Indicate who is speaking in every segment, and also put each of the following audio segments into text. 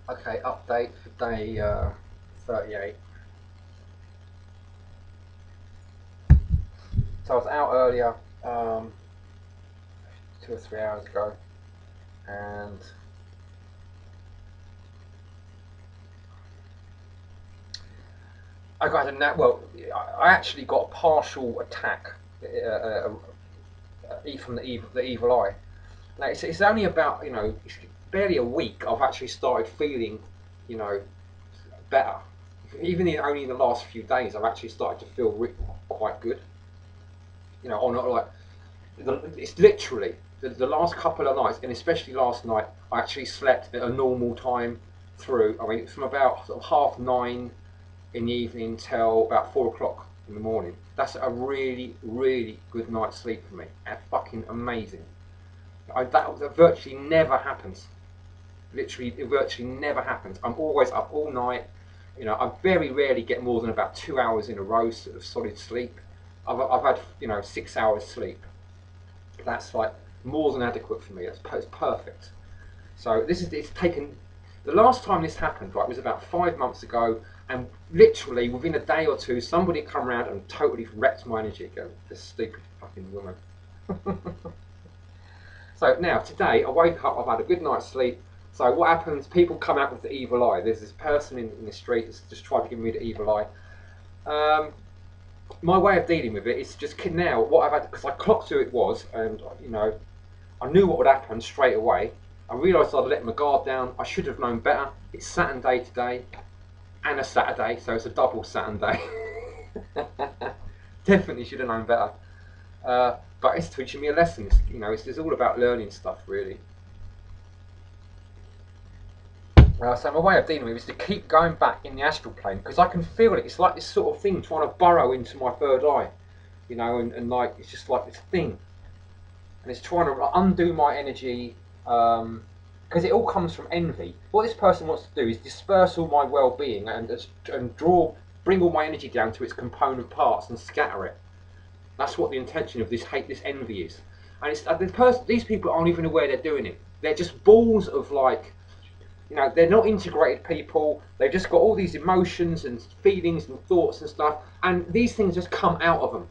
Speaker 1: Okay, update for day 38. So I was out earlier, 2 or 3 hours ago, and I got a nap. Well, I actually got a partial attack from the evil eye. Now it's only about it's barely a week. I've actually started feeling you know better. Even only in the last few days, I've actually started to feel quite good. On like it's literally the last couple of nights, and especially last night, I actually slept at a normal time through. I mean, from about sort of 9:30 in the evening till about 4 o'clock in the morning. That's a really, really good night's sleep for me. Fucking amazing. That virtually never happens. Literally, it virtually never happens. I'm always up all night. I very rarely get more than about 2 hours in a row of solid sleep. I've had 6 hours sleep. That's like more than adequate for me. It's perfect. So it's taken. The last time this happened, right, was about 5 months ago, and literally within a day or two, somebody come around and totally wrecked my energy again. This stupid fucking woman. So now today, I wake up. I've had a good night's sleep. So what happens? People come out with the evil eye. There's this person in the street that's just tried to give me the evil eye. Um, my way of dealing with it is just now what I've had, because I clocked who it was, and I knew what would happen straight away. I realised I'd let my guard down. I should have known better. It's Saturday today and a Saturday, so it's a double Saturday. Definitely should have known better. But it's teaching me a lesson. It's all about learning stuff, really. So my way of dealing with it is to keep going back in the astral plane, because I can feel it. It's like this sort of thing trying to burrow into my third eye, and like it's just like this thing, and it's trying to undo my energy, because it all comes from envy. What this person wants to do is disperse all my well-being and bring all my energy down to its component parts and scatter it. That's what the intention of this envy is. And these people aren't even aware they're doing it. They're just balls of like, they're not integrated people. They've just got all these emotions and feelings and thoughts and stuff, and these things just come out of them.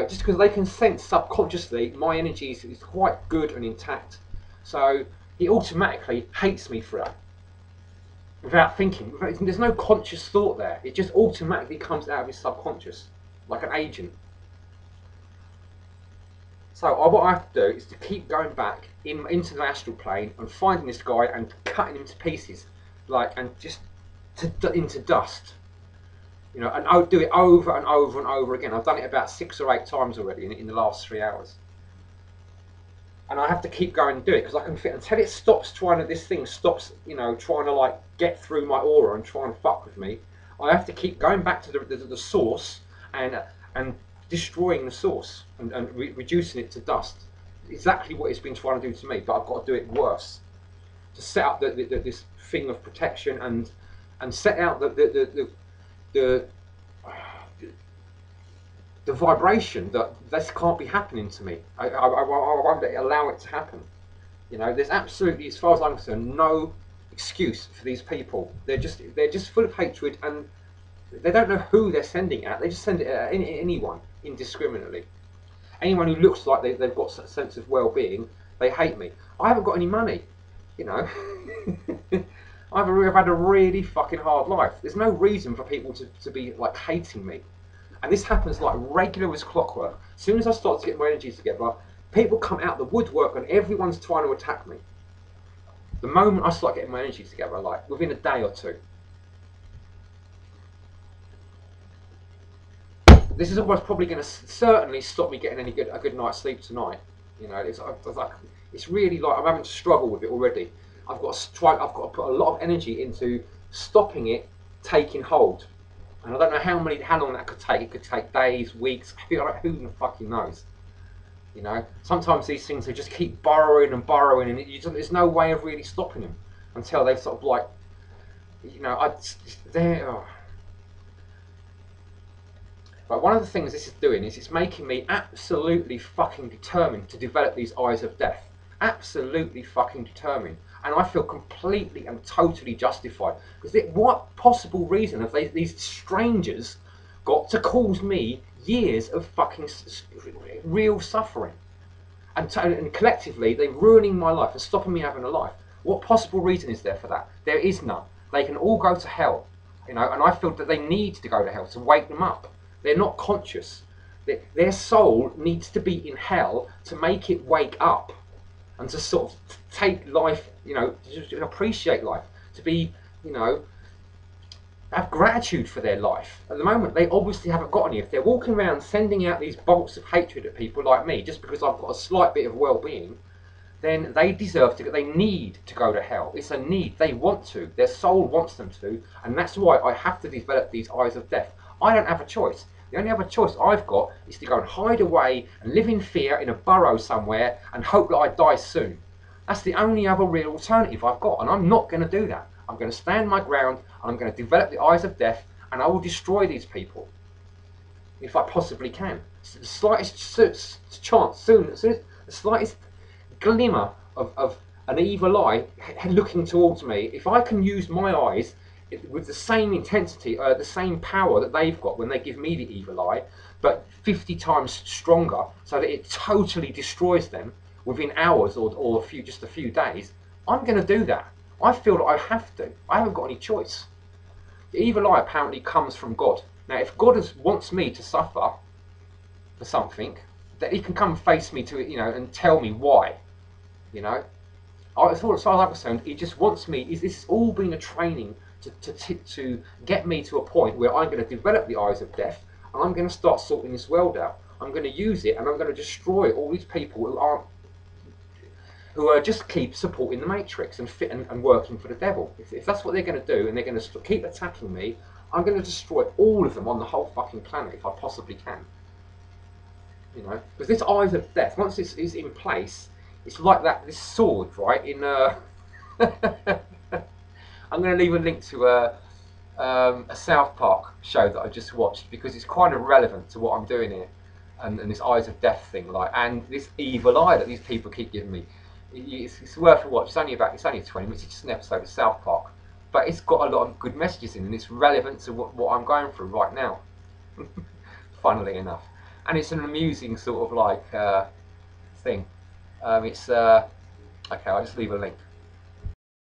Speaker 1: Just because they can sense subconsciously my energy is quite good and intact. So he automatically hates me for it without thinking. There's no conscious thought there. It just automatically comes out of his subconscious, like an agent. So what I have to do is to keep going back into the astral plane and finding this guy and cutting him to pieces, and just into dust. And I would do it over and over and over again. I've done it about 6 or 8 times already in the last 3 hours. And I have to keep going and do it because I can fit until it stops this thing stops, trying to like get through my aura and try and fuck with me. I have to keep going back to the source and destroying the source and reducing it to dust. Exactly what it's been trying to do to me, but I've got to do it worse. To set up this thing of protection and set out the the vibration that this can't be happening to me. I won't allow it to happen. There's absolutely, as far as I'm concerned, no excuse for these people. They're just full of hatred, and they don't know who they're sending at. They just send it at anyone indiscriminately. Anyone who looks like they've got a sense of well-being, they hate me. I haven't got any money, you know. I've had a really fucking hard life. There's no reason for people to be like hating me. And this happens like regular as clockwork. As soon as I start to get my energy together, people come out the woodwork and everyone's trying to attack me. The moment I start getting my energy together, like within a day or two. This is almost probably going to certainly stop me getting a good night's sleep tonight. It's really like I'm having to struggle with it already. I've got to put a lot of energy into stopping it taking hold. And I don't know how long that could take. It could take days, weeks. I feel like who the fucking knows. Sometimes these things they just keep burrowing and burrowing, and there's no way of really stopping them until they've sort of like, they're. Oh. But one of the things this is doing is it's making me absolutely fucking determined to develop these eyes of death. Absolutely fucking determined. and I feel completely and totally justified, because what possible reason have these strangers got to cause me years of fucking real suffering? And collectively, they're ruining my life and stopping me having a life. What possible reason is there for that? There is none. They can all go to hell, you know. And I feel that they need to go to hell to wake them up. They're not conscious. Their soul needs to be in hell to make it wake up, and to sort of take life, you know, to appreciate life, to be, you know, have gratitude for their life. At the moment, they obviously haven't got any. If they're walking around sending out these bolts of hatred at people like me just because I've got a slight bit of well-being, then they deserve to. They need to go to hell. It's a need. They want to. Their soul wants them to, and that's why I have to develop these eyes of death. I don't have a choice. The only other choice I've got is to go and hide away and live in fear in a burrow somewhere and hope that I die soon. That's the only other real alternative I've got, and I'm not going to do that. I'm going to stand my ground, and I'm going to develop the eyes of death, and I will destroy these people if I possibly can. The slightest chance, the slightest glimmer of an evil eye looking towards me, if I can use my eyes with the same intensity, the same power that they've got when they give me the evil eye, but 50 times stronger, so that it totally destroys them within hours or just a few days, I'm going to do that. I feel that I have to. I haven't got any choice. The evil eye apparently comes from God. Now, if God wants me to suffer for something, that He can come face me to it, you know, and tell me why. You know, as far as I'm concerned, He just wants me. This has all been a training to get me to a point where I'm going to develop the eyes of death, and I'm going to start sorting this world out. I'm going to use it, and I'm going to destroy all these people who just keep supporting the Matrix and working for the devil. If that's what they're going to do, and they're going to keep attacking me, I'm going to destroy all of them on the whole fucking planet if I possibly can. You know, because this eyes of death, once this is in place, it's like this sword, right? I'm going to leave a link to a South Park show that I just watched, because it's kind of relevant to what I'm doing here, and this eyes of death thing, like, and this evil eye that these people keep giving me. It's worth a watch. It's only 20 minutes. It's just an episode of South Park, but it's got a lot of good messages in, and it's relevant to what I'm going through right now. Funnily enough, and it's an amusing sort of like thing. Okay, I'll just leave a link.